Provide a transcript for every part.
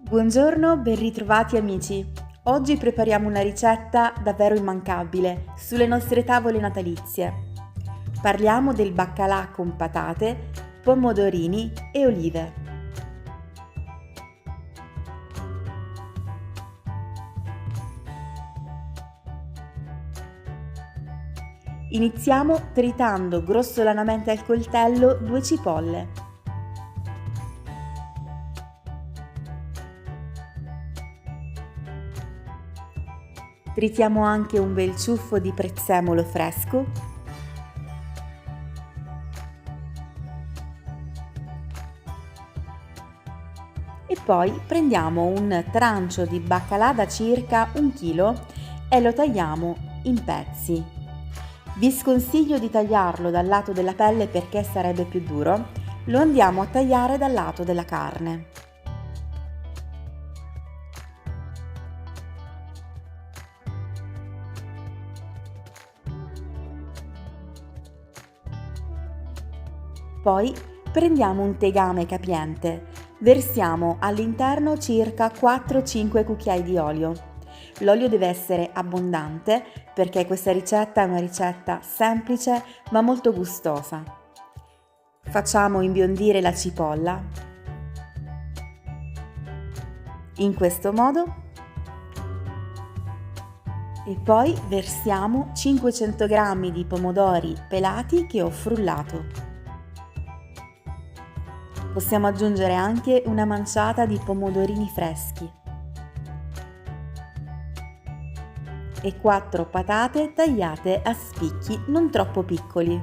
Buongiorno, ben ritrovati amici. Oggi prepariamo una ricetta davvero immancabile sulle nostre tavole natalizie. Parliamo del baccalà con patate, pomodorini e olive. Iniziamo tritando grossolanamente al coltello 2 cipolle. Tritiamo anche un bel ciuffo di prezzemolo fresco e poi prendiamo un trancio di baccalà da circa 1 chilo e lo tagliamo in pezzi. Vi sconsiglio di tagliarlo dal lato della pelle perché sarebbe più duro, lo andiamo a tagliare dal lato della carne. Poi prendiamo un tegame capiente, versiamo all'interno circa 4-5 cucchiai di olio. L'olio deve essere abbondante perché questa ricetta è una ricetta semplice ma molto gustosa. Facciamo imbiondire la cipolla in questo modo e poi versiamo 500 g di pomodori pelati che ho frullato. Possiamo aggiungere anche una manciata di pomodorini freschi e 4 patate tagliate a spicchi non troppo piccoli.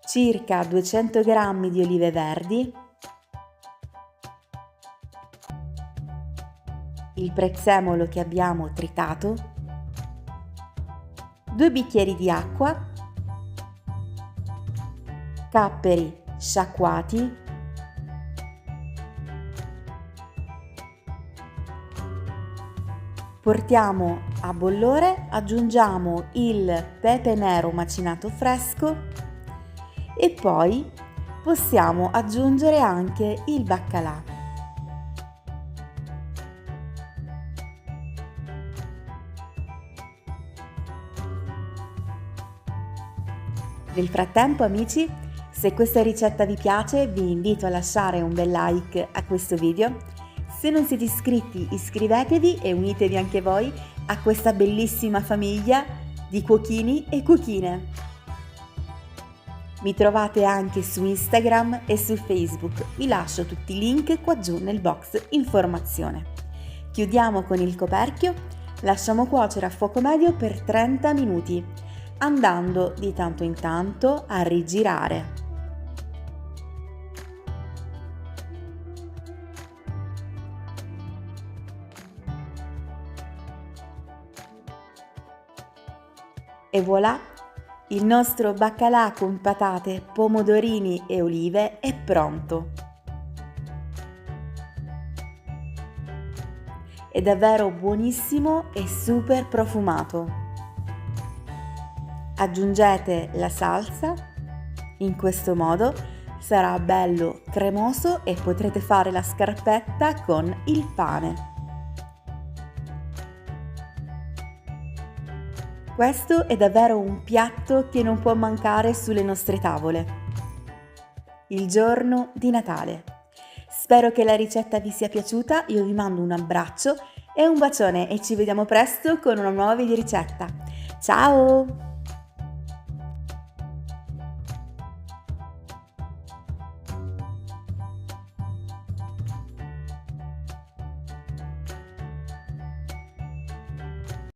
Circa 200 g di olive verdi, il prezzemolo che abbiamo tritato, 2 bicchieri di acqua, capperi sciacquati, portiamo a bollore, aggiungiamo il pepe nero macinato fresco e poi possiamo aggiungere anche il baccalà. Nel frattempo, amici, se questa ricetta vi piace, vi invito a lasciare un bel like a questo video. Se non siete iscritti, iscrivetevi e unitevi anche voi a questa bellissima famiglia di cuochini e cuochine. Mi trovate anche su Instagram e su Facebook. Vi lascio tutti i link qua giù nel box informazione. Chiudiamo con il coperchio, lasciamo cuocere a fuoco medio per 30 minuti, andando di tanto in tanto a rigirare. E voilà! Il nostro baccalà con patate, pomodorini e olive è pronto! È davvero buonissimo e super profumato! Aggiungete la salsa, in questo modo sarà bello cremoso e potrete fare la scarpetta con il pane. Questo è davvero un piatto che non può mancare sulle nostre tavole. Il giorno di Natale. Spero che la ricetta vi sia piaciuta, io vi mando un abbraccio e un bacione e ci vediamo presto con una nuova video ricetta. Ciao!